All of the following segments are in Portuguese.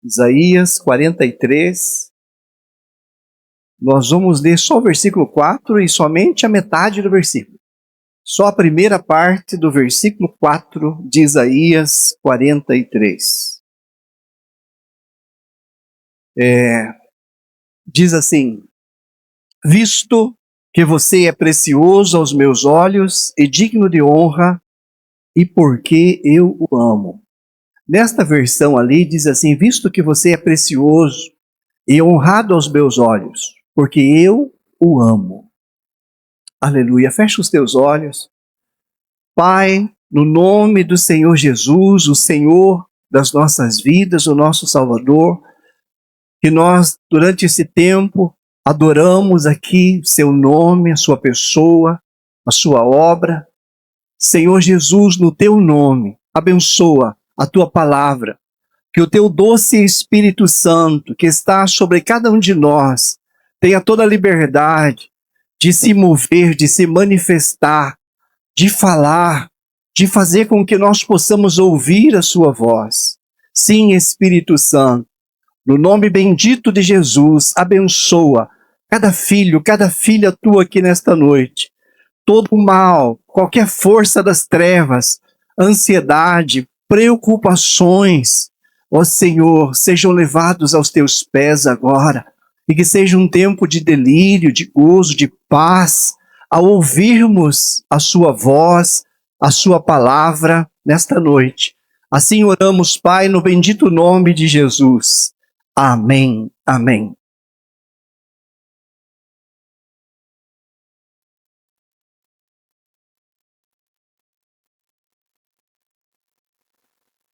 Isaías 43. Nós vamos ler só o versículo 4 e somente a metade do versículo. Só a primeira parte do versículo 4 de Isaías 43. Diz assim: visto que você é precioso aos meus olhos e digno de honra, e porque eu o amo. Nesta versão ali diz assim: visto que você é precioso e honrado aos meus olhos, porque eu o amo. Aleluia. Fecha os teus olhos. Pai, no nome do Senhor Jesus, o Senhor das nossas vidas, o nosso Salvador, que nós, durante esse tempo, adoramos aqui seu nome, a sua pessoa, a sua obra. Senhor Jesus, no teu nome, abençoa a tua palavra, que o teu doce Espírito Santo, que está sobre cada um de nós, tenha toda a liberdade de se mover, de se manifestar, de falar, de fazer com que nós possamos ouvir a sua voz. Sim, Espírito Santo, no nome bendito de Jesus, abençoa cada filho, cada filha tua aqui nesta noite. Todo o mal, qualquer força das trevas, ansiedade, preocupações, ó Senhor, sejam levados aos teus pés agora, e que seja um tempo de delírio, de gozo, de paz, ao ouvirmos a sua voz, a sua palavra nesta noite. Assim oramos, Pai, no bendito nome de Jesus. Amém, amém.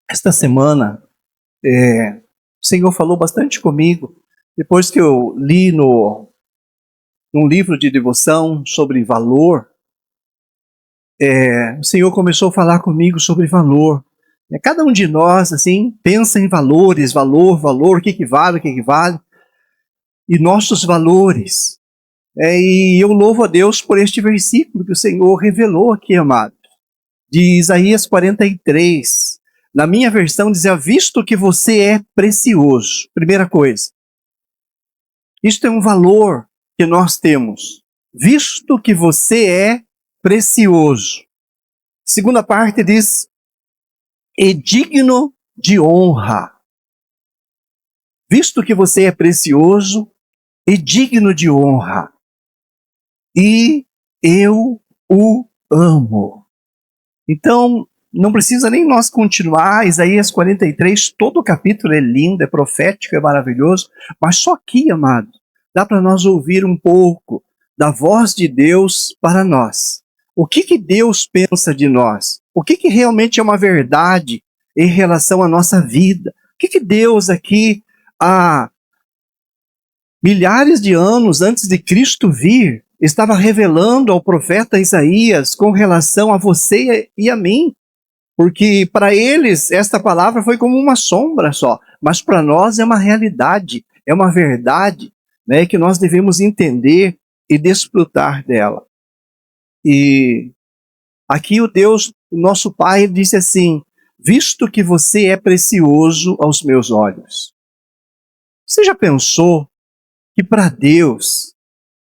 Esta semana, o Senhor falou bastante comigo, depois que eu li num livro de devoção sobre valor, o Senhor começou a falar comigo sobre valor. Cada um de nós, assim, pensa em valores, valor, o que vale, e nossos valores. E eu louvo a Deus por este versículo que o Senhor revelou aqui, amado, de Isaías 43. Na minha versão dizia: visto que você é precioso. Primeira coisa, isto é um valor que nós temos. Visto que você é precioso. Segunda parte diz: e digno de honra. Visto que você é precioso e digno de honra. E eu o amo. Então, não precisa nem nós continuar. Isaías 43, todo o capítulo é lindo, é profético, é maravilhoso, mas só aqui, amado, dá para nós ouvir um pouco da voz de Deus para nós. O que Deus pensa de nós? O que realmente é uma verdade em relação à nossa vida? O que Deus aqui, há milhares de anos antes de Cristo vir, estava revelando ao profeta Isaías com relação a você e a mim? Porque para eles esta palavra foi como uma sombra só, mas para nós é uma realidade, é uma verdade, né, que nós devemos entender e desfrutar dela. E aqui o Deus, o nosso Pai, disse assim: visto que você é precioso aos meus olhos. Você já pensou que para Deus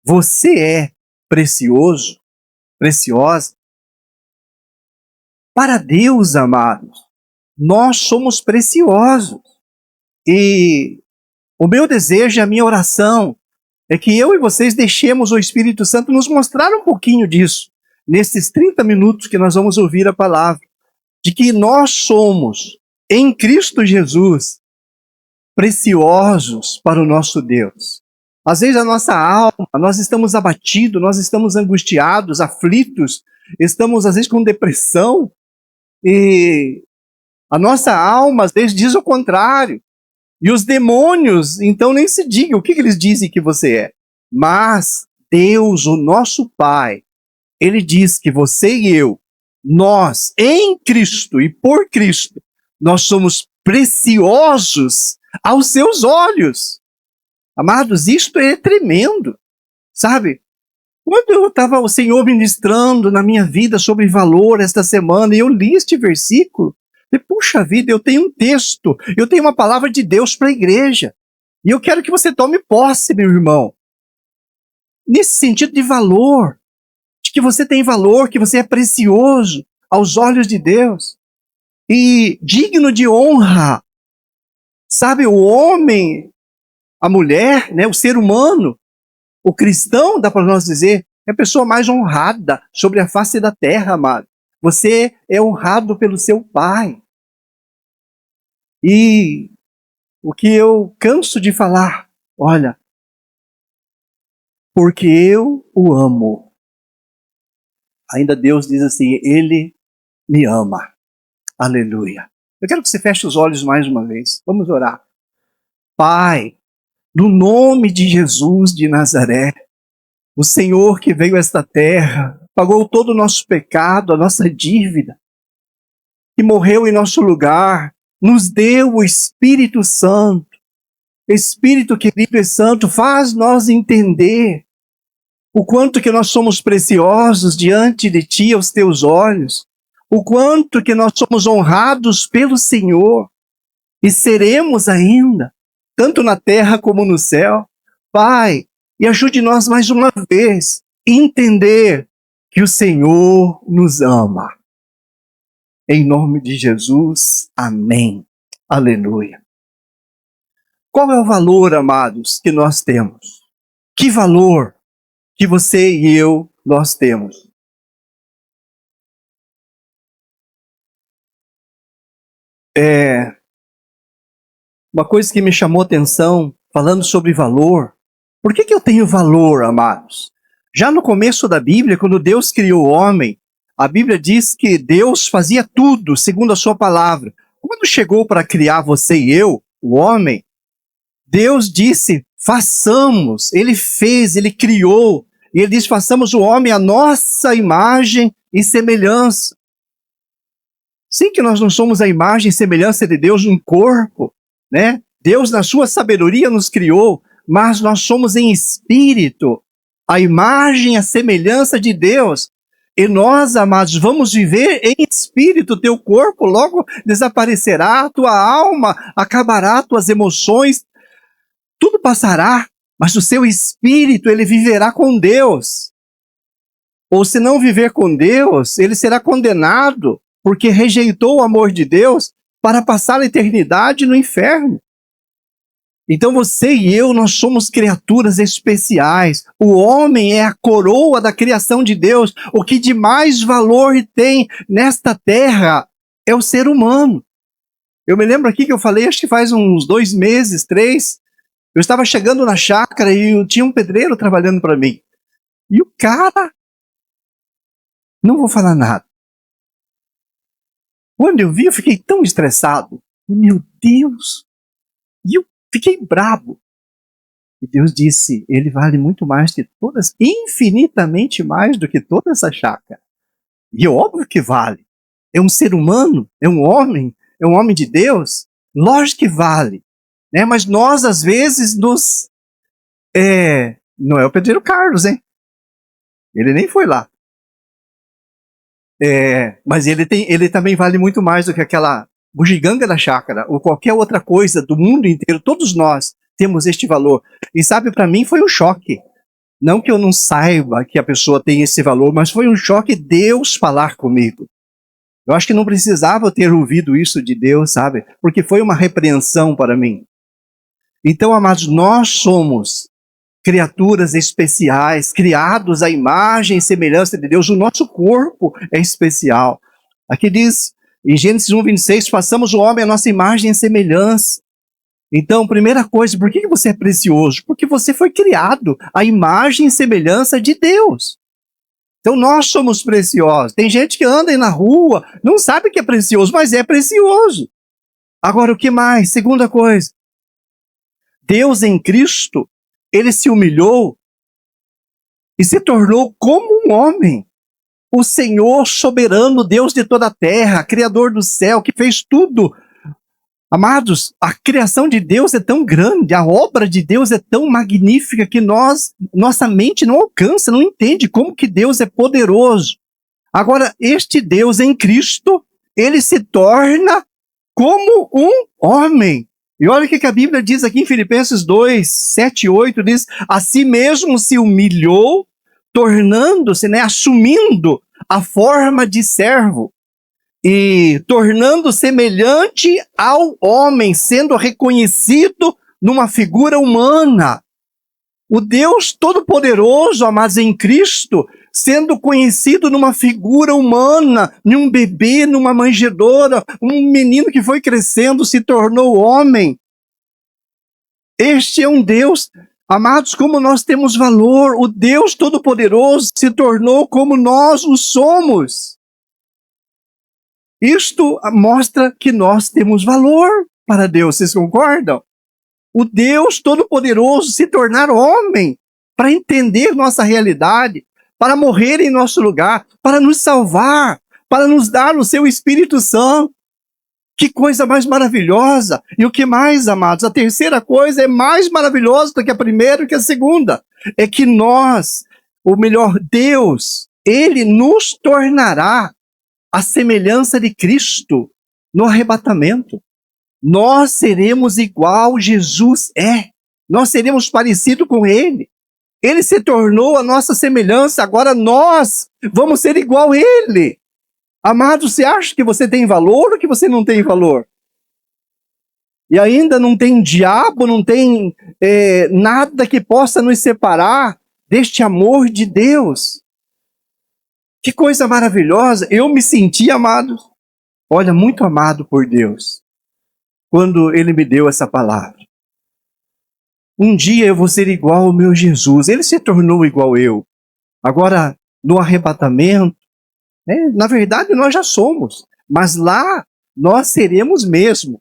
você é precioso, preciosa? Para Deus, amados, nós somos preciosos. E o meu desejo, a minha oração, é que eu e vocês deixemos o Espírito Santo nos mostrar um pouquinho disso, nesses 30 minutos que nós vamos ouvir a palavra, de que nós somos, em Cristo Jesus, preciosos para o nosso Deus. Às vezes a nossa alma, nós estamos abatidos, nós estamos angustiados, aflitos, estamos às vezes com depressão, e a nossa alma às vezes diz o contrário. E os demônios, então nem se diga o que eles dizem que você é. Mas Deus, o nosso Pai, Ele diz que você e eu, nós, em Cristo e por Cristo, nós somos preciosos aos seus olhos. Amados, isto é tremendo, sabe? Quando eu estava o Senhor ministrando na minha vida sobre valor esta semana, e eu li este versículo, E, puxa vida, eu tenho um texto, eu tenho uma palavra de Deus para a igreja. E eu quero que você tome posse, meu irmão. Nesse sentido de valor, de que você tem valor, que você é precioso aos olhos de Deus. E digno de honra. Sabe, o homem, a mulher, né, o ser humano, o cristão, dá para nós dizer, é a pessoa mais honrada sobre a face da terra, amado. Você é honrado pelo seu pai. E o que eu canso de falar, olha, porque eu o amo. Ainda Deus diz assim, ele me ama. Aleluia. Eu quero que você feche os olhos mais uma vez. Vamos orar. Pai, no nome de Jesus de Nazaré, o Senhor que veio a esta terra, pagou todo o nosso pecado, a nossa dívida, que morreu em nosso lugar, nos deu o Espírito Santo. Espírito querido e santo, faz nós entender o quanto que nós somos preciosos diante de Ti, aos Teus olhos, o quanto que nós somos honrados pelo Senhor e seremos ainda, tanto na terra como no céu. Pai, e ajude nós mais uma vez a entender que o Senhor nos ama. Em nome de Jesus, amém. Aleluia. Qual é o valor, amados, que nós temos? Que valor que você e eu, nós temos? Uma coisa que me chamou a atenção, falando sobre valor. Por que eu tenho valor, amados? Já no começo da Bíblia, quando Deus criou o homem, a Bíblia diz que Deus fazia tudo segundo a sua palavra. Quando chegou para criar você e eu, o homem, Deus disse, façamos. Ele fez, Ele criou. E Ele disse, façamos o homem à nossa imagem e semelhança. Sim que nós não somos a imagem e semelhança de Deus no corpo, né? Deus, na sua sabedoria, nos criou, mas nós somos em espírito, a imagem e a semelhança de Deus. E nós, amados, vamos viver em espírito. Teu corpo logo desaparecerá, tua alma acabará, tuas emoções, tudo passará, mas o seu espírito, ele viverá com Deus. Ou se não viver com Deus, ele será condenado, porque rejeitou o amor de Deus para passar a eternidade no inferno. Então você e eu, nós somos criaturas especiais. O homem é a coroa da criação de Deus. O que de mais valor tem nesta terra é o ser humano. Eu me lembro aqui que eu falei, acho que faz uns 2 meses, 3, eu estava chegando na chácara e eu tinha um pedreiro trabalhando para mim. E o cara, não vou falar nada. Quando eu vi, eu fiquei tão estressado. Meu Deus! E eu fiquei brabo. E Deus disse, ele vale muito mais que todas, infinitamente mais do que toda essa chácara. E é óbvio que vale. É um ser humano, é um homem de Deus. Lógico que vale. Né? Mas nós, às vezes, não é o pedreiro Carlos, hein? Ele nem foi lá. Mas ele também vale muito mais do que aquela bugiganga da chácara, ou qualquer outra coisa do mundo inteiro. Todos nós temos este valor. E sabe, para mim foi um choque. Não que eu não saiba que a pessoa tem esse valor, mas foi um choque Deus falar comigo. Eu acho que não precisava ter ouvido isso de Deus, sabe? Porque foi uma repreensão para mim. Então, amados, nós somos criaturas especiais, criados à imagem e semelhança de Deus. O nosso corpo é especial. Aqui diz, em Gênesis 1:26, façamos o homem à nossa imagem e semelhança. Então, primeira coisa, por que você é precioso? Porque você foi criado à imagem e semelhança de Deus. Então, nós somos preciosos. Tem gente que anda aí na rua, não sabe que é precioso, mas é precioso. Agora, o que mais? Segunda coisa, Deus em Cristo, Ele se humilhou e se tornou como um homem. O Senhor soberano, Deus de toda a terra, Criador do céu, que fez tudo. Amados, a criação de Deus é tão grande, a obra de Deus é tão magnífica que nossa mente não alcança, não entende como que Deus é poderoso. Agora, este Deus em Cristo, Ele se torna como um homem. E olha o que a Bíblia diz aqui em Filipenses 2, 7 e 8, diz, a si mesmo se humilhou, tornando-se, assumindo a forma de servo e tornando semelhante ao homem, sendo reconhecido numa figura humana. O Deus Todo-Poderoso, amados, em Cristo, sendo conhecido numa figura humana, num bebê, numa manjedoura, um menino que foi crescendo, se tornou homem. Este é um Deus, amados, como nós temos valor. O Deus Todo-Poderoso se tornou como nós o somos. Isto mostra que nós temos valor para Deus, vocês concordam? O Deus Todo-Poderoso se tornar homem para entender nossa realidade, para morrer em nosso lugar, para nos salvar, para nos dar o seu Espírito Santo. Que coisa mais maravilhosa! E o que mais, amados? A terceira coisa é mais maravilhosa do que a primeira e que a segunda. É que nós, ou melhor, Deus, Ele nos tornará a semelhança de Cristo no arrebatamento. Nós seremos igual Jesus é. Nós seremos parecidos com Ele. Ele se tornou a nossa semelhança, agora nós vamos ser igual a Ele. Amado, você acha que você tem valor ou que você não tem valor? E ainda não tem diabo, não tem nada que possa nos separar deste amor de Deus. Que coisa maravilhosa. Eu me senti amado. Olha, muito amado por Deus. Quando Ele me deu essa palavra. Um dia eu vou ser igual ao meu Jesus. Ele se tornou igual eu. Agora, no arrebatamento, na verdade nós já somos. Mas lá nós seremos mesmo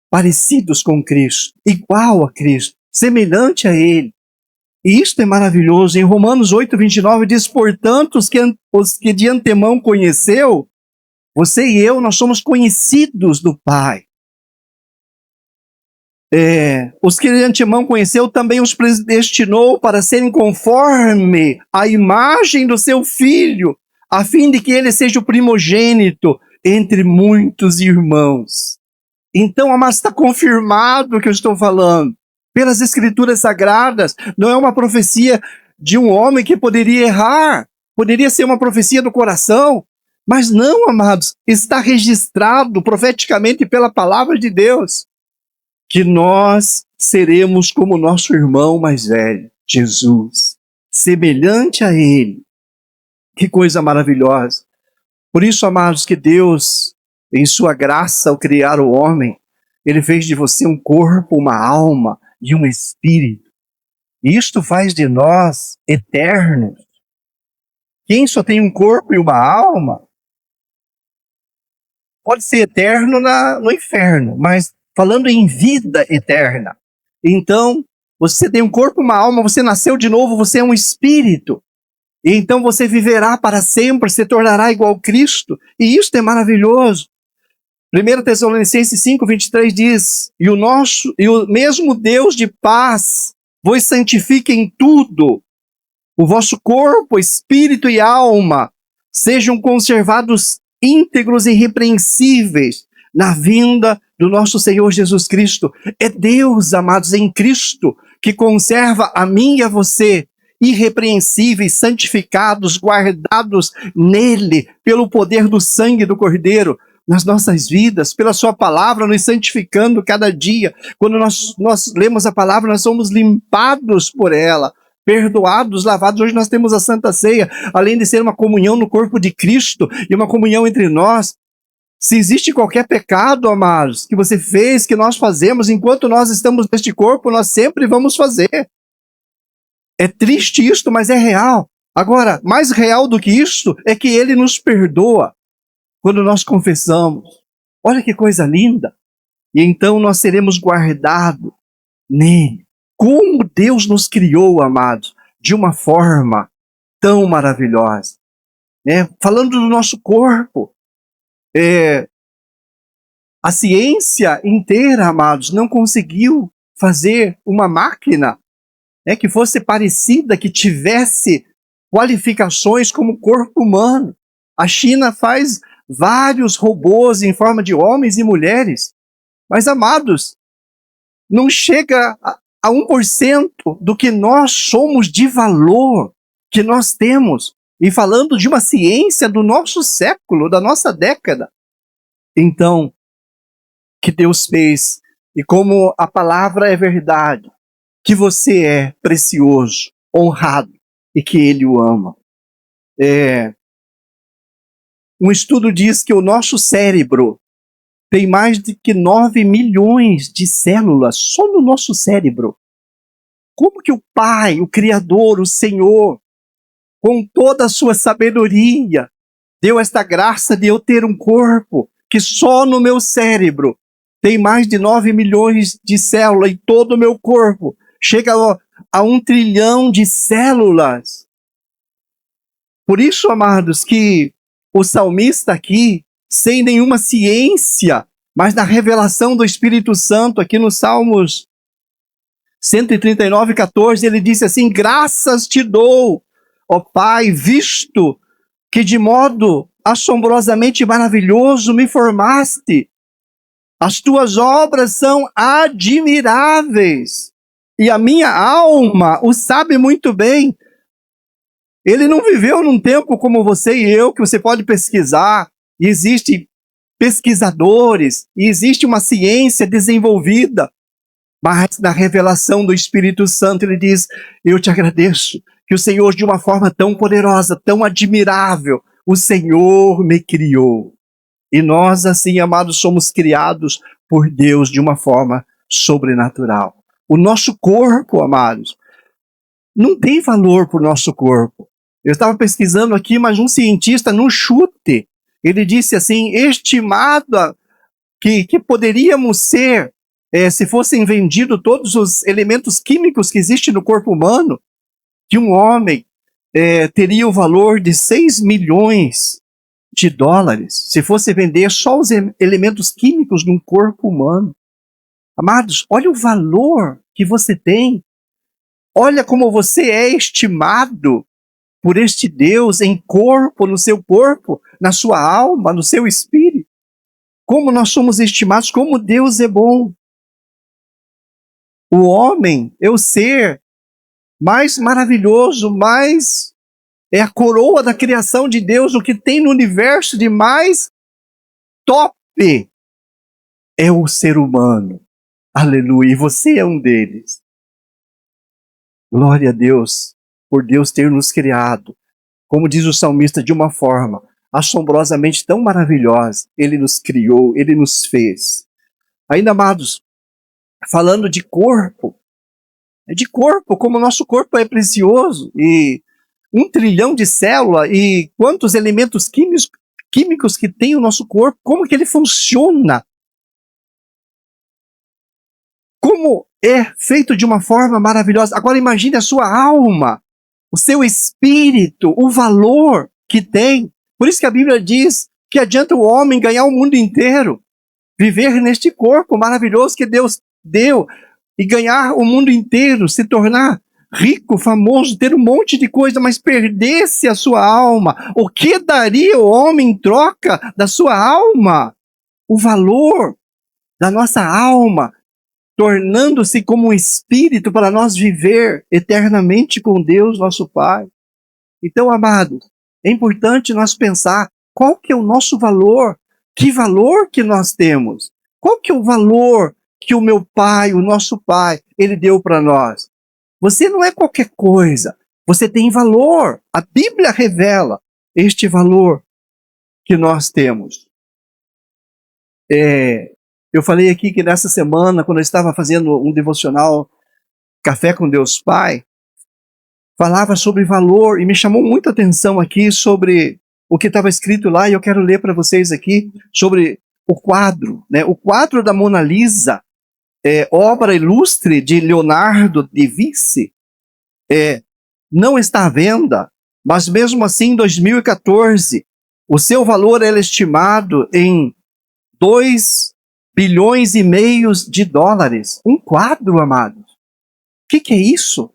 parecidos com Cristo. Igual a Cristo. Semelhante a Ele. E isto é maravilhoso. Em Romanos 8, 29 diz, portanto, os que de antemão conheceu, você e eu, nós somos conhecidos do Pai. Os que de antemão conheceu também os predestinou para serem conforme a imagem do seu Filho, a fim de que ele seja o primogênito entre muitos irmãos. Então, amados, está confirmado o que eu estou falando. Pelas Escrituras Sagradas, não é uma profecia de um homem que poderia errar, poderia ser uma profecia do coração, mas não, amados, está registrado profeticamente pela palavra de Deus, que nós seremos como nosso irmão mais velho, Jesus, semelhante a Ele. Que coisa maravilhosa. Por isso, amados, que Deus, em sua graça, ao criar o homem, Ele fez de você um corpo, uma alma e um espírito. E isto faz de nós eternos. Quem só tem um corpo e uma alma, pode ser eterno no inferno, mas falando em vida eterna. Então, você tem um corpo, uma alma, você nasceu de novo, você é um espírito. E então você viverá para sempre, se tornará igual a Cristo. E isto é maravilhoso. 1 Tessalonicenses 5, 23 diz, e o mesmo Deus de paz vos santifique em tudo. O vosso corpo, espírito e alma sejam conservados íntegros e irrepreensíveis na vinda do nosso Senhor Jesus Cristo. É Deus, amados, em Cristo, que conserva a mim e a você irrepreensíveis, santificados, guardados nele, pelo poder do sangue do Cordeiro, nas nossas vidas, pela sua palavra, nos santificando cada dia. Quando nós lemos a palavra, nós somos limpados por ela, perdoados, lavados. Hoje nós temos a Santa Ceia, além de ser uma comunhão no corpo de Cristo e uma comunhão entre nós. Se existe qualquer pecado, amados, que você fez, que nós fazemos, enquanto nós estamos neste corpo, nós sempre vamos fazer. É triste isto, mas é real. Agora, mais real do que isto é que Ele nos perdoa quando nós confessamos. Olha que coisa linda. E então nós seremos guardados nele. Como Deus nos criou, amados, de uma forma tão maravilhosa. Falando do nosso corpo, a ciência inteira, amados, não conseguiu fazer uma máquina que fosse parecida, que tivesse qualificações como o corpo humano. A China faz vários robôs em forma de homens e mulheres. Mas, amados, não chega a 1% do que nós somos de valor, que nós temos. E falando de uma ciência do nosso século, da nossa década. Então, que Deus fez, e como a palavra é verdade, que você é precioso, honrado, e que Ele o ama. Um estudo diz que o nosso cérebro tem mais de que 9 milhões de células só no nosso cérebro. Como que o Pai, o Criador, o Senhor, com toda a sua sabedoria, deu esta graça de eu ter um corpo que só no meu cérebro tem mais de 9 milhões de células e todo o meu corpo chega a 1 trilhão de células. Por isso, amados, que o salmista aqui, sem nenhuma ciência, mas na revelação do Espírito Santo, aqui no Salmos 139:14, ele disse assim: graças te dou, ó Pai, visto que de modo assombrosamente maravilhoso me formaste. As tuas obras são admiráveis, e a minha alma o sabe muito bem. Ele não viveu num tempo como você e eu, que você pode pesquisar, e existem pesquisadores, e existe uma ciência desenvolvida, mas na revelação do Espírito Santo ele diz: eu te agradeço, que o Senhor, de uma forma tão poderosa, tão admirável, o Senhor me criou. E nós, assim, amados, somos criados por Deus de uma forma sobrenatural. O nosso corpo, amados, não tem valor para o nosso corpo. Eu estava pesquisando aqui, mas um cientista, num chute, ele disse assim, estimada que poderíamos ser, se fossem vendidos todos os elementos químicos que existem no corpo humano, que um homem teria o valor de 6 milhões de dólares, se fosse vender só os elementos químicos de um corpo humano. Amados, olha o valor que você tem. Olha como você é estimado por este Deus em corpo, no seu corpo, na sua alma, no seu espírito. Como nós somos estimados, como Deus é bom. O homem é o ser mais maravilhoso, é a coroa da criação de Deus, o que tem no universo de mais top é o ser humano. Aleluia, e você é um deles. Glória a Deus, por Deus ter nos criado, como diz o salmista, de uma forma assombrosamente tão maravilhosa. Ele nos criou, Ele nos fez. Ainda, amados, falando de corpo, como o nosso corpo é precioso, e 1 trilhão de células, e quantos elementos químicos que tem o nosso corpo, como que ele funciona, como é feito de uma forma maravilhosa. Agora imagine a sua alma, o seu espírito, o valor que tem. Por isso que a Bíblia diz que adianta o homem ganhar o mundo inteiro, viver neste corpo maravilhoso que Deus deu, e ganhar o mundo inteiro, se tornar rico, famoso, ter um monte de coisa, mas perdesse a sua alma. O que daria o homem em troca da sua alma? O valor da nossa alma, tornando-se como um espírito para nós viver eternamente com Deus, nosso Pai. Então, amados, é importante nós pensar qual que é o nosso valor, que valor que nós temos, qual que é o valor que o meu Pai, o nosso Pai, Ele deu para nós. Você não é qualquer coisa, você tem valor. A Bíblia revela este valor que nós temos. Eu falei aqui que nessa semana, quando eu estava fazendo um devocional Café com Deus Pai, falava sobre valor e me chamou muita atenção aqui sobre o que estava escrito lá, e eu quero ler para vocês aqui sobre o quadro, né? O quadro da Mona Lisa, obra ilustre de Leonardo da Vinci, não está à venda, mas mesmo assim em 2014, o seu valor é estimado em 2,5 bilhões de dólares. Um quadro, amados. O que é isso? O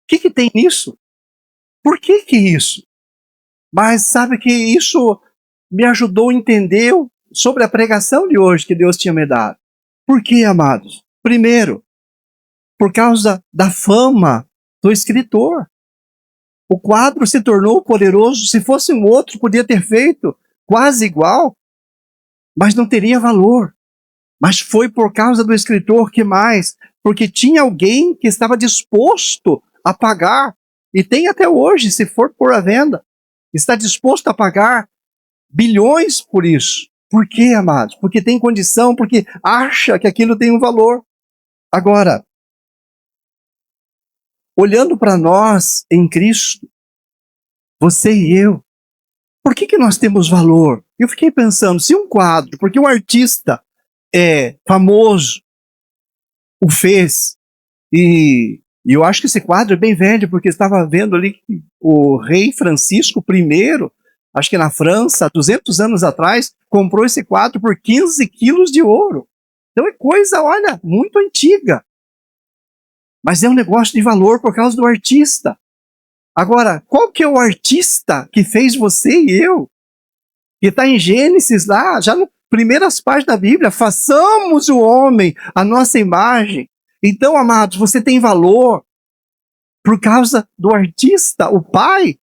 que tem nisso? Por que isso? Mas sabe que isso me ajudou a entender sobre a pregação de hoje que Deus tinha me dado. Por quê, amados? Primeiro, por causa da fama do escritor. O quadro se tornou poderoso. Se fosse um outro, podia ter feito quase igual, mas não teria valor. Mas foi por causa do escritor que mais? Porque tinha alguém que estava disposto a pagar, e tem até hoje, se for por à venda, está disposto a pagar bilhões por isso. Por quê, amados? Porque tem condição, porque acha que aquilo tem um valor. Agora, olhando para nós em Cristo, você e eu, por que nós temos valor? Eu fiquei pensando, se um quadro, porque um artista famoso o fez, e eu acho que esse quadro é bem velho, porque estava vendo ali que o rei Francisco I, acho que na França, 200 anos atrás, comprou esse quadro por 15 quilos de ouro. Então é coisa, olha, muito antiga. Mas é um negócio de valor por causa do artista. Agora, qual que é o artista que fez você e eu? Que está em Gênesis lá, já nas primeiras páginas da Bíblia, façamos o homem a nossa imagem. Então, amados, você tem valor por causa do artista, o Pai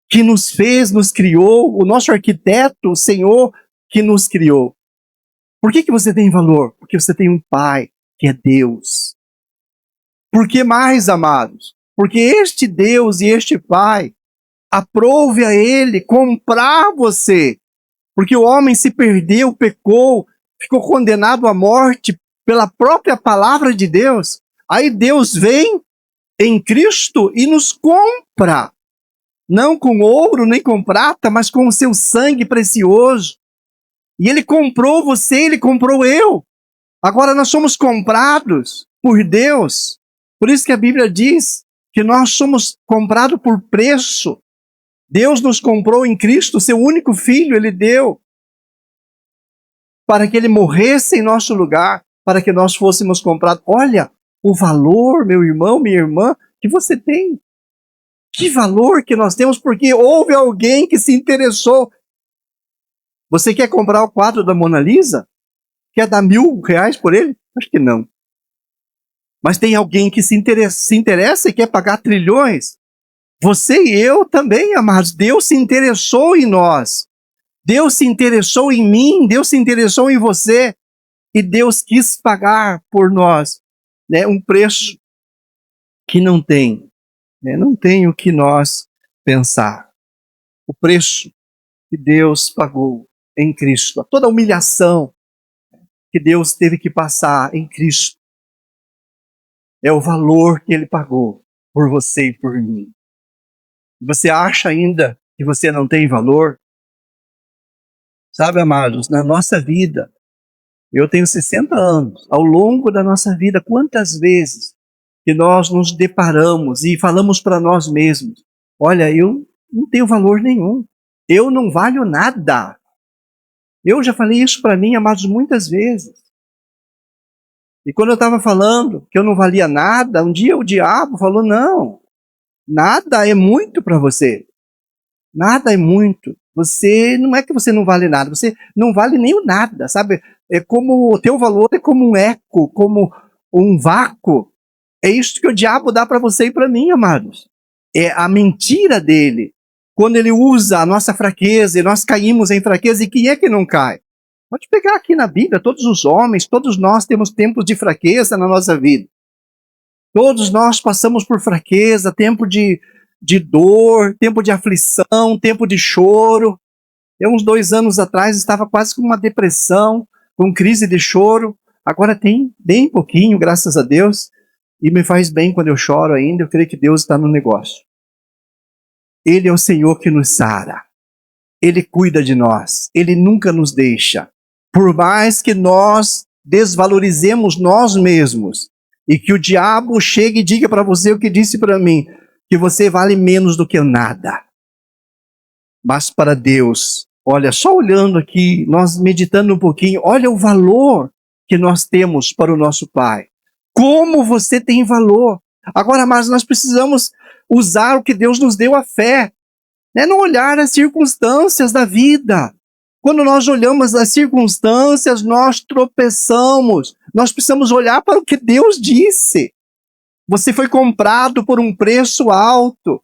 que nos fez, nos criou, o nosso arquiteto, o Senhor que nos criou. Por que você tem valor? Porque você tem um Pai que é Deus. Por que mais, amados? Porque este Deus e este Pai aprove a Ele comprar você. Porque o homem se perdeu, pecou, ficou condenado à morte pela própria palavra de Deus. Aí Deus vem em Cristo e nos compra. Não com ouro nem com prata, mas com o seu sangue precioso. E Ele comprou você, Ele comprou eu. Agora nós somos comprados por Deus. Por isso que a Bíblia diz que nós somos comprados por preço. Deus nos comprou em Cristo, seu único Filho, Ele deu para que Ele morresse em nosso lugar, para que nós fôssemos comprados. Olha o valor, meu irmão, minha irmã, que você tem. Que valor que nós temos, porque houve alguém que se interessou. Você quer comprar o quadro da Mona Lisa? Quer dar R$1.000 por ele? Acho que não. Mas tem alguém que se interessa e quer pagar trilhões. Você e eu também, amados. Deus se interessou em nós. Deus se interessou em mim. Deus se interessou em você. E Deus quis pagar por nós, né, um preço que não tem. Né, não tem o que nós pensar. O preço que Deus pagou em Cristo. Toda a humilhação que Deus teve que passar em Cristo. É o valor que Ele pagou por você e por mim. Você acha ainda que você não tem valor? Sabe, amados, na nossa vida, eu tenho 60 anos, ao longo da nossa vida, quantas vezes que nós nos deparamos e falamos para nós mesmos, olha, eu não tenho valor nenhum, eu não valho nada. Eu já falei isso para mim, amados, muitas vezes. E quando eu estava falando que eu não valia nada, um dia o diabo falou, não, nada é muito para você. Nada é muito. Você, não é que você não vale nada, você não vale nem o nada, sabe? É como, o teu valor é como um eco, como um vácuo. É isso que o diabo dá para você e para mim, amados. É a mentira dele. Quando ele usa a nossa fraqueza, e nós caímos em fraqueza, e quem é que não cai? Pode pegar aqui na Bíblia, todos os homens, todos nós temos tempos de fraqueza na nossa vida. Todos nós passamos por fraqueza, tempo de dor, tempo de aflição, tempo de choro. Eu, uns 2 anos atrás, estava quase com uma depressão, com crise de choro. Agora tem bem pouquinho, graças a Deus, e me faz bem quando eu choro ainda. Eu creio que Deus está no negócio. Ele é o Senhor que nos sara. Ele cuida de nós. Ele nunca nos deixa. Por mais que nós desvalorizemos nós mesmos e que o diabo chegue e diga para você o que disse para mim, que você vale menos do que nada. Mas para Deus, olha, só olhando aqui, nós meditando um pouquinho, olha o valor que nós temos para o nosso Pai. Como você tem valor. Agora, mas nós precisamos usar o que Deus nos deu, a fé. Né? Não olhar as circunstâncias da vida. Quando nós olhamos as circunstâncias, nós tropeçamos. Nós precisamos olhar para o que Deus disse. Você foi comprado por um preço alto.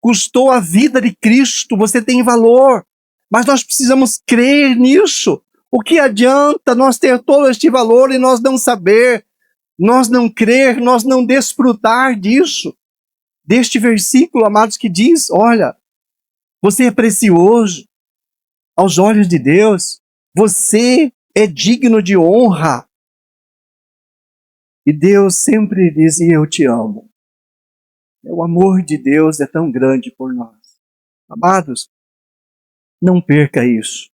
Custou a vida de Cristo, você tem valor. Mas nós precisamos crer nisso. O que adianta nós ter todo este valor e nós não saber, nós não crer, nós não desfrutar disso? Deste versículo, amados, que diz, olha, você é precioso aos olhos de Deus. Você é digno de honra. E Deus sempre diz, eu te amo. O amor de Deus é tão grande por nós. Amados, não perca isso,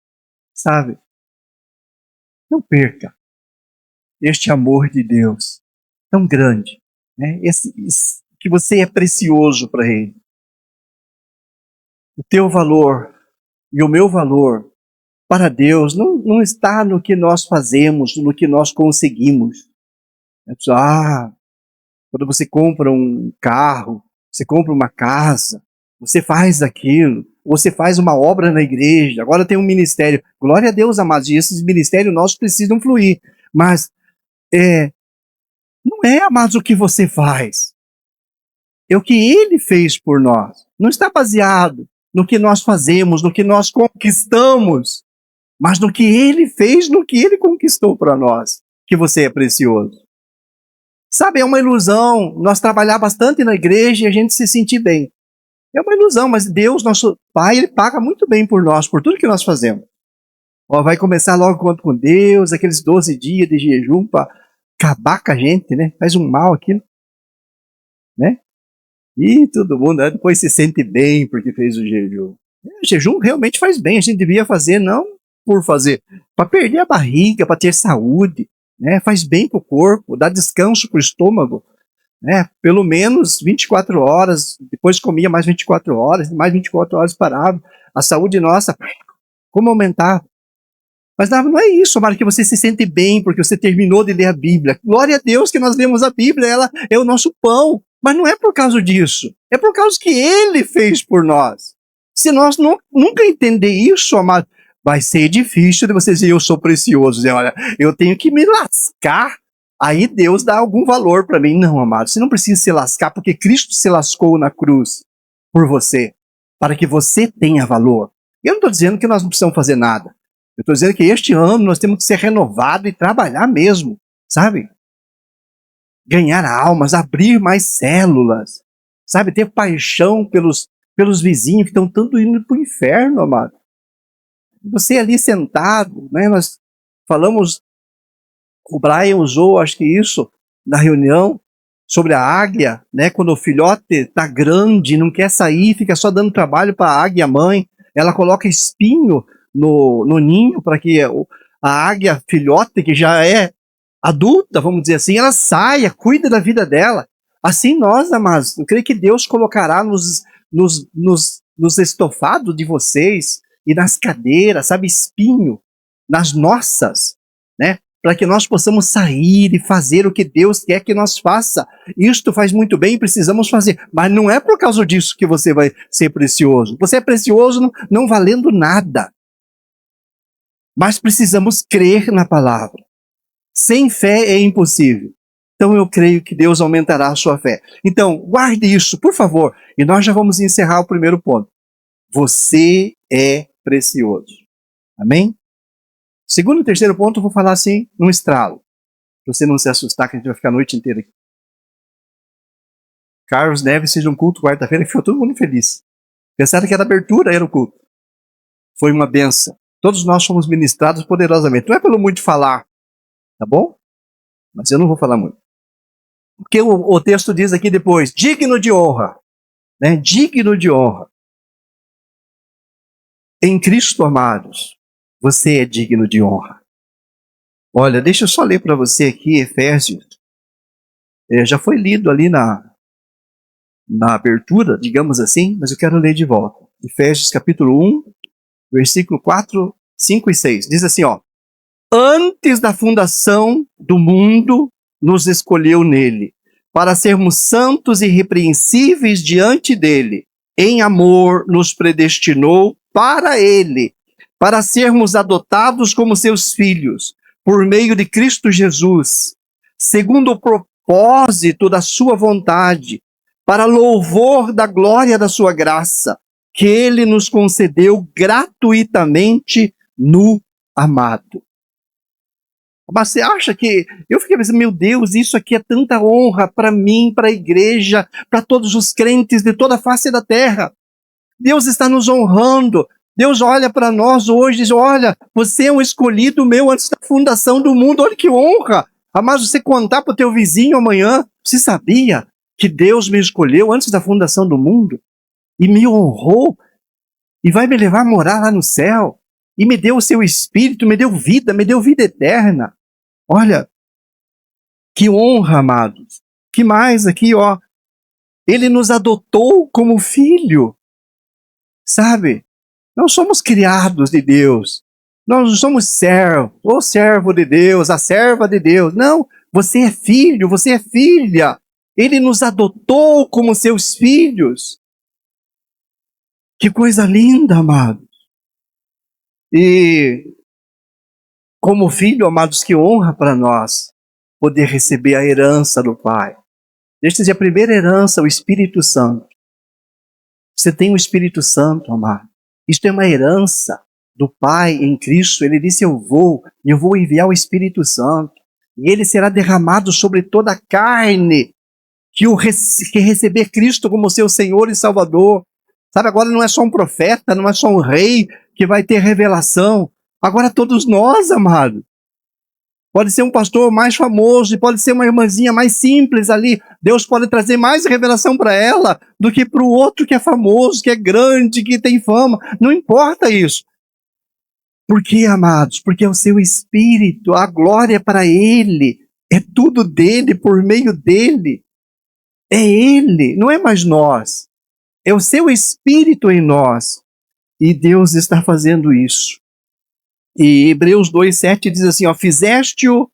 sabe? Não perca este amor de Deus tão grande, né? Que você é precioso para Ele. O teu valor e o meu valor para Deus não está no que nós fazemos, no que nós conseguimos. Quando você compra um carro, você compra uma casa, você faz aquilo, você faz uma obra na igreja, agora tem um ministério. Glória a Deus, amados, e esses ministérios nossos precisam fluir. Mas não é, amados, o que você faz. É o que Ele fez por nós. Não está baseado no que nós fazemos, no que nós conquistamos, mas no que Ele fez, no que Ele conquistou para nós, que você é precioso. Sabe, é uma ilusão nós trabalhar bastante na igreja e a gente se sentir bem. É uma ilusão, mas Deus, nosso Pai, Ele paga muito bem por nós, por tudo que nós fazemos. Vai começar logo com Deus, aqueles 12 dias de jejum para acabar com a gente, né? Faz um mal aquilo, né? E todo mundo depois se sente bem porque fez o jejum. O jejum realmente faz bem, a gente devia fazer não por fazer, para perder a barriga, para ter saúde, né? Faz bem para o corpo, dá descanso para o estômago, né? Pelo menos 24 horas, depois comia mais 24 horas, mais 24 horas parado. A saúde nossa, como aumentava? Mas não é isso, amado, que você se sente bem porque você terminou de ler a Bíblia. Glória a Deus que nós lemos a Bíblia, ela é o nosso pão. Mas não é por causa disso, é por causa que Ele fez por nós. Se nós nunca entender isso, amado, vai ser difícil de você dizer, eu sou precioso. Dizer, olha, eu tenho que me lascar, aí Deus dá algum valor para mim. Não, amado, você não precisa se lascar, porque Cristo se lascou na cruz por você, para que você tenha valor. Eu não estou dizendo que nós não precisamos fazer nada. Eu estou dizendo que este ano nós temos que ser renovados e trabalhar mesmo, sabe? Ganhar almas, abrir mais células, sabe? Ter paixão pelos vizinhos que estão tanto indo para o inferno, amado. Você ali sentado, né? Nós falamos, o Brian usou, acho que isso, na reunião, sobre a águia, né? Quando o filhote está grande, não quer sair, fica só dando trabalho para a águia mãe, ela coloca espinho no ninho para que a águia filhote, que já é adulta, vamos dizer assim, ela saia, cuida da vida dela. Assim nós, amados, eu creio que Deus colocará nos estofados de vocês e nas cadeiras, sabe, espinho, nas nossas, né? Para que nós possamos sair e fazer o que Deus quer que nós faça. Isto faz muito bem e precisamos fazer. Mas não é por causa disso que você vai ser precioso. Você é precioso não valendo nada. Mas precisamos crer na palavra. Sem fé é impossível. Então eu creio que Deus aumentará a sua fé. Então, guarde isso, por favor. E nós já vamos encerrar o primeiro ponto. Você é precioso. Amém? Segundo e terceiro ponto, eu vou falar assim, num estralo. Para você não se assustar, que a gente vai ficar a noite inteira aqui. Carlos Neves fez um culto quarta-feira que ficou todo mundo feliz. Pensaram que era abertura, era o culto. Foi uma benção. Todos nós fomos ministrados poderosamente. Não é pelo muito falar, tá bom? Mas eu não vou falar muito. Porque o texto diz aqui depois, digno de honra. Né? Digno de honra. Em Cristo, amados, você é digno de honra. Olha, deixa eu só ler para você aqui, Efésios. Já foi lido ali na abertura, digamos assim, mas eu quero ler de volta. Efésios capítulo 1, versículo 4, 5 e 6. Diz assim, ó. Antes da fundação do mundo, nos escolheu nele, para sermos santos e irrepreensíveis diante dele. Em amor, nos predestinou para ele, para sermos adotados como seus filhos, por meio de Cristo Jesus, segundo o propósito da sua vontade, para louvor da glória da sua graça, que ele nos concedeu gratuitamente no amado. Mas você acha que... Eu fiquei pensando, meu Deus, isso aqui é tanta honra para mim, para a igreja, para todos os crentes de toda a face da terra. Deus está nos honrando. Deus olha para nós hoje e diz, olha, você é um escolhido meu antes da fundação do mundo. Olha que honra. Mas você contar para o teu vizinho amanhã, você sabia que Deus me escolheu antes da fundação do mundo? E me honrou? E vai me levar a morar lá no céu? E me deu o seu Espírito, me deu vida eterna. Olha, que honra, amados. Que mais aqui, ó. Ele nos adotou como filho. Sabe? Nós somos criados de Deus. Nós não somos servos. O servo de Deus, a serva de Deus. Não, você é filho, você é filha. Ele nos adotou como seus filhos. Que coisa linda, amados. E como filho, amados, que honra para nós poder receber a herança do Pai. Deixa eu dizer, a primeira herança, o Espírito Santo. Você tem o Espírito Santo, amado. Isto é uma herança do Pai em Cristo. Ele disse, eu vou enviar o Espírito Santo. E ele será derramado sobre toda a carne que receber Cristo como seu Senhor e Salvador. Sabe, agora não é só um profeta, não é só um rei que vai ter revelação. Agora todos nós, amado. Pode ser um pastor mais famoso, pode ser uma irmãzinha mais simples ali. Deus pode trazer mais revelação para ela do que para o outro que é famoso, que é grande, que tem fama. Não importa isso. Por quê, amados? Porque é o seu Espírito, a glória é para Ele. É tudo dele, por meio dele. É Ele, não é mais nós. É o seu Espírito em nós. E Deus está fazendo isso. E Hebreus 2,7 diz assim, ó, fizeste-o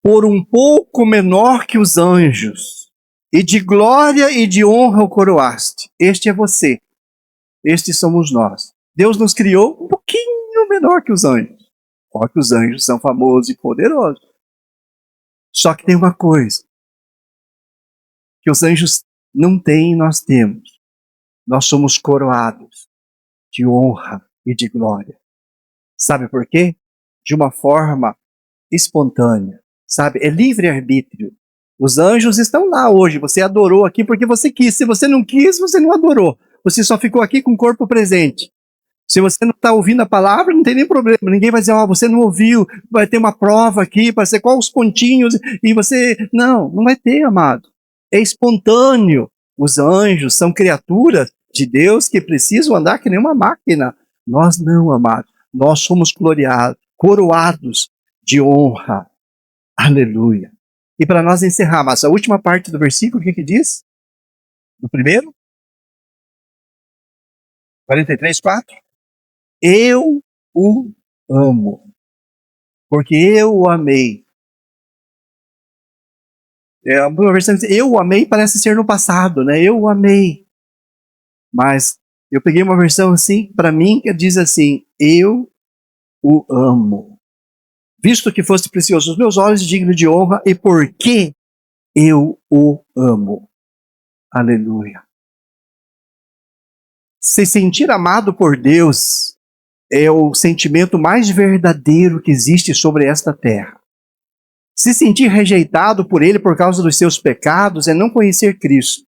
por um pouco menor que os anjos, e de glória e de honra o coroaste. Este é você. Estes somos nós. Deus nos criou um pouquinho menor que os anjos. Só que os anjos são famosos e poderosos. Só que tem uma coisa que os anjos não têm, nós temos. Nós somos coroados de honra e de glória. Sabe por quê? De uma forma espontânea. Sabe? É livre-arbítrio. Os anjos estão lá hoje. Você adorou aqui porque você quis. Se você não quis, você não adorou. Você só ficou aqui com o corpo presente. Se você não está ouvindo a palavra, não tem nem problema. Ninguém vai dizer, você não ouviu, vai ter uma prova aqui, para ser qual os pontinhos, e você... Não vai ter, amado. É espontâneo. Os anjos são criaturas de Deus que precisam andar que nem uma máquina. Nós não, amado. Nós somos coroados de honra. Aleluia. E para nós encerrarmos, a última parte do versículo, o que diz? No primeiro? 43:4. Eu o amo, porque eu o amei. A versão diz, eu o amei parece ser no passado, né? Eu o amei. Mas eu peguei uma versão assim, para mim, que diz assim, eu o amo. Visto que foste precioso aos meus olhos, digno de honra, e porque eu o amo. Aleluia. Se sentir amado por Deus é o sentimento mais verdadeiro que existe sobre esta terra. Se sentir rejeitado por Ele por causa dos seus pecados é não conhecer Cristo.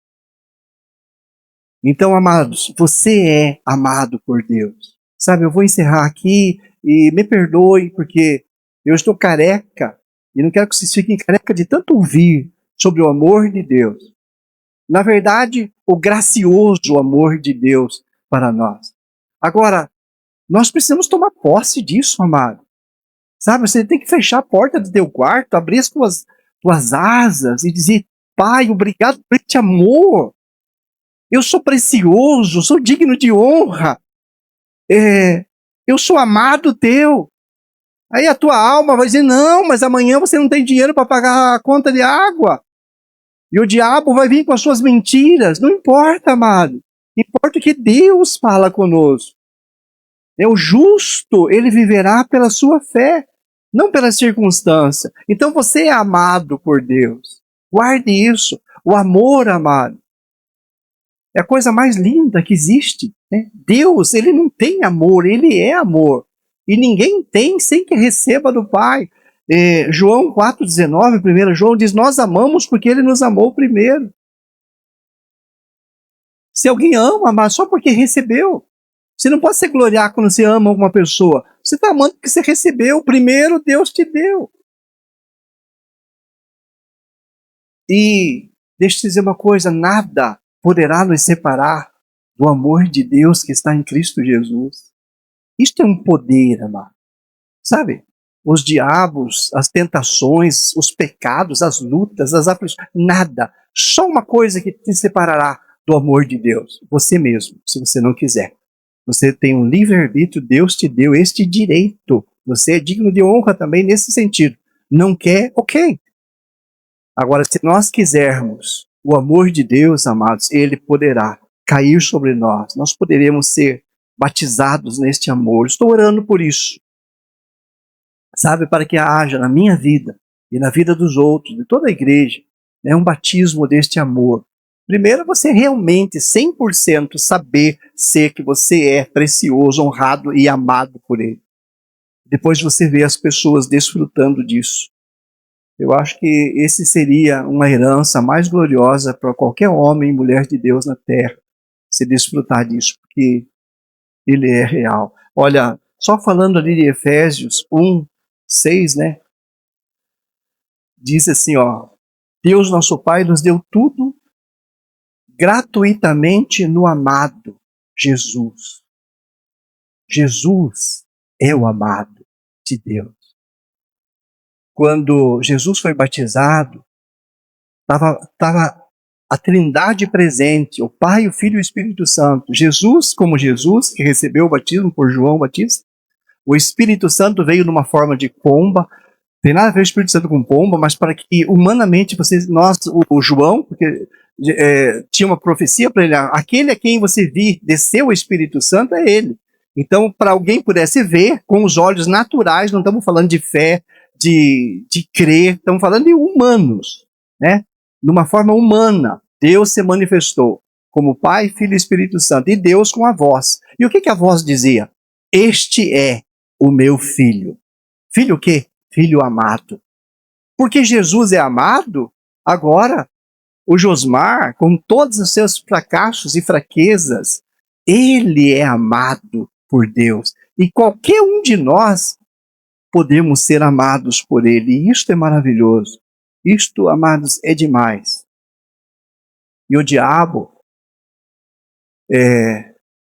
Então, amados, você é amado por Deus. Sabe, eu vou encerrar aqui e me perdoe porque eu estou careca e não quero que vocês fiquem careca de tanto ouvir sobre o amor de Deus. Na verdade, o gracioso amor de Deus para nós. Agora, nós precisamos tomar posse disso, amado. Sabe, você tem que fechar a porta do teu quarto, abrir as tuas asas e dizer, Pai, obrigado por este amor. Eu sou precioso, sou digno de honra. Eu sou amado teu. Aí a tua alma vai dizer, não, mas amanhã você não tem dinheiro para pagar a conta de água. E o diabo vai vir com as suas mentiras. Não importa, amado. Importa que Deus fala conosco. O justo, ele viverá pela sua fé, não pela circunstância. Então você é amado por Deus. Guarde isso. O amor, amado, é a coisa mais linda que existe. Né? Deus, ele não tem amor, ele é amor. E ninguém tem sem que receba do Pai. João 4,19, 1 João diz, nós amamos porque ele nos amou primeiro. Se alguém ama, amado, só porque recebeu. Você não pode se gloriar quando você ama alguma pessoa. Você está amando porque você recebeu. Primeiro Deus te deu. E deixa eu te dizer uma coisa, nada poderá nos separar do amor de Deus que está em Cristo Jesus. Isto é um poder, amado. Sabe? Os diabos, as tentações, os pecados, as lutas, as aflições, nada. Só uma coisa que te separará do amor de Deus. Você mesmo, se você não quiser. Você tem um livre-arbítrio, Deus te deu este direito. Você é digno de honra também nesse sentido. Não quer? Ok. Agora, se nós quisermos o amor de Deus, amados, ele poderá cair sobre nós. Nós poderemos ser batizados neste amor. Estou orando por isso. Sabe, para que haja na minha vida e na vida dos outros, de toda a igreja, um batismo deste amor. Primeiro, você realmente, 100%, saber ser que você é precioso, honrado e amado por Ele. Depois você vê as pessoas desfrutando disso. Eu acho que esse seria uma herança mais gloriosa para qualquer homem e mulher de Deus na terra, se desfrutar disso, porque Ele é real. Olha, só falando ali de Efésios 1:6, né? Diz assim, ó, Deus nosso Pai nos deu tudo gratuitamente no amado Jesus. Jesus é o amado de Deus. Quando Jesus foi batizado, estava a Trindade presente, o Pai, o Filho e o Espírito Santo. Jesus, como Jesus, que recebeu o batismo por João Batista, o Espírito Santo veio numa forma de pomba. Tem nada a ver o Espírito Santo com pomba, mas para que humanamente o João, porque tinha uma profecia para ele, aquele a quem você vir desceu o Espírito Santo é ele. Então, para alguém pudesse ver com os olhos naturais, não estamos falando de fé, de crer, estamos falando de humanos, né? Numa forma humana, Deus se manifestou como Pai, Filho e Espírito Santo, e Deus com a voz. E o que a voz dizia? Este é o meu filho. Filho o quê? Filho amado. Porque Jesus é amado, agora o Josmar, com todos os seus fracassos e fraquezas, ele é amado por Deus. E qualquer um de nós podemos ser amados por ele. E isto é maravilhoso. Isto, amados, é demais. E o diabo,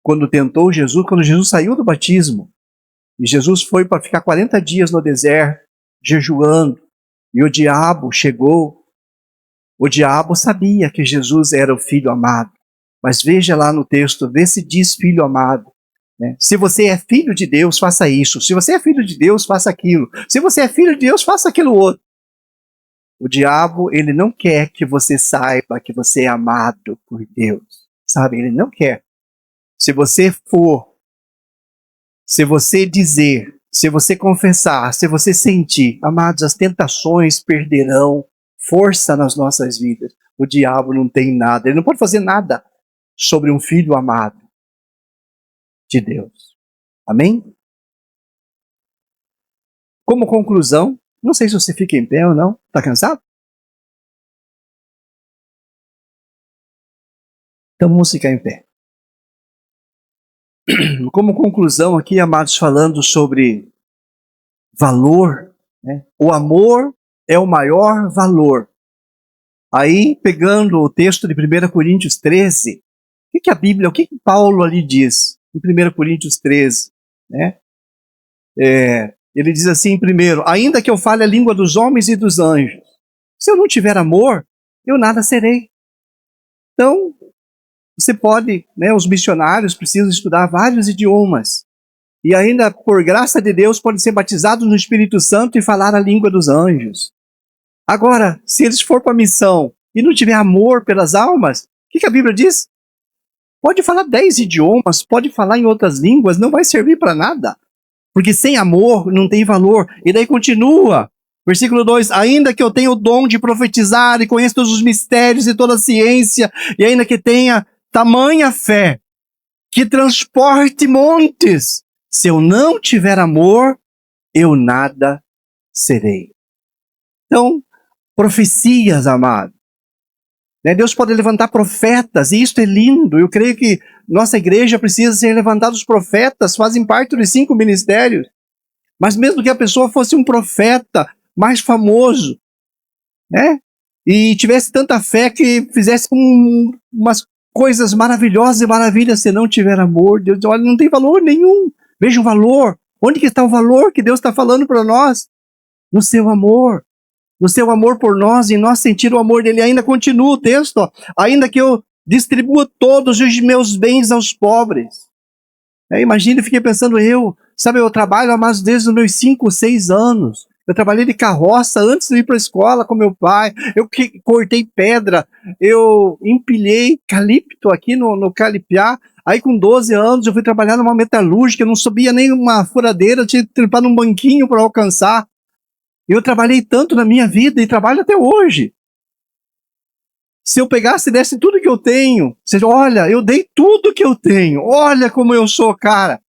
quando tentou Jesus, quando Jesus saiu do batismo, e Jesus foi para ficar 40 dias no deserto, jejuando, e o diabo chegou. O diabo sabia que Jesus era o Filho amado. Mas veja lá no texto, vê se diz Filho amado. Né? Se você é filho de Deus, faça isso. Se você é filho de Deus, faça aquilo. Se você é filho de Deus, faça aquilo outro. O diabo, ele não quer que você saiba que você é amado por Deus. Sabe, ele não quer. Se você dizer, se você confessar, se você sentir, amados, as tentações perderão força nas nossas vidas. O diabo não tem nada, ele não pode fazer nada sobre um filho amado de Deus. Amém? Como conclusão, não sei se você fica em pé ou não. Está cansado? Então vamos ficar em pé. Como conclusão aqui, amados, falando sobre valor, né? O amor é o maior valor. Aí, pegando o texto de 1 Coríntios 13, o que Paulo ali diz em 1 Coríntios 13? Né? Ele diz assim, primeiro, ainda que eu fale a língua dos homens e dos anjos, se eu não tiver amor, eu nada serei. Então, você pode, os missionários precisam estudar vários idiomas, e ainda, por graça de Deus, podem ser batizados no Espírito Santo e falar a língua dos anjos. Agora, se eles for para a missão e não tiver amor pelas almas, o que a Bíblia diz? Pode falar 10 idiomas, pode falar em outras línguas, não vai servir para nada. Porque sem amor não tem valor. E daí continua. Versículo 2, ainda que eu tenha o dom de profetizar e conheça todos os mistérios e toda a ciência, e ainda que tenha tamanha fé, que transporte montes, se eu não tiver amor, eu nada serei. Então, profecias, amado. Deus pode levantar profetas, e isso é lindo. Eu creio que nossa igreja precisa ser levantada. Os profetas fazem parte dos 5 ministérios. Mas mesmo que a pessoa fosse um profeta mais famoso, né? E tivesse tanta fé que fizesse umas coisas maravilhosas e maravilhas, se não tiver amor, Deus diz, olha, não tem valor nenhum. Veja o valor. Onde que está o valor que Deus está falando para nós? No seu amor. No seu amor por nós, e nós sentir o amor dele. Ainda continua o texto, ó, ainda que eu distribua todos os meus bens aos pobres. Imagina, eu fiquei pensando, eu trabalho há mais desde os meus 5, 6 anos. Eu trabalhei de carroça antes de ir para a escola com meu pai. Eu cortei pedra, eu empilhei eucalipto aqui no Calipiá. Aí com 12 anos eu fui trabalhar numa metalúrgica, eu não subia nem uma furadeira, eu tinha que trepar num banquinho para alcançar. Eu trabalhei tanto na minha vida e trabalho até hoje. Se eu pegasse e desse tudo que eu tenho, olha, eu dei tudo que eu tenho, olha como eu sou, cara.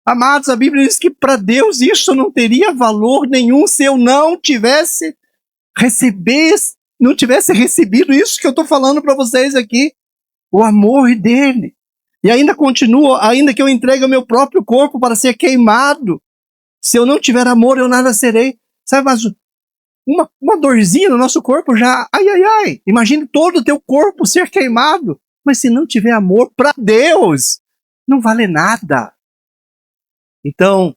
Amados, a Bíblia diz que para Deus isso não teria valor nenhum se eu não tivesse recebido isso que eu estou falando para vocês aqui, o amor dele. E ainda continua, ainda que eu entregue o meu próprio corpo para ser queimado, se eu não tiver amor, eu nada serei. Sabe, mas uma dorzinha no nosso corpo já, ai. Imagine todo o teu corpo ser queimado. Mas se não tiver amor para Deus, não vale nada. Então,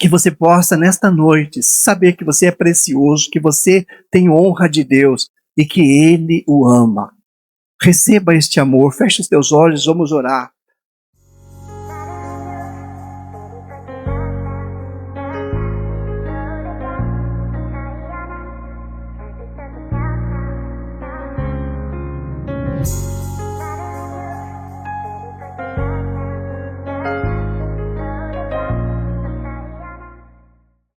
que você possa nesta noite saber que você é precioso, que você tem honra de Deus e que Ele o ama. Receba este amor, feche os teus olhos, vamos orar.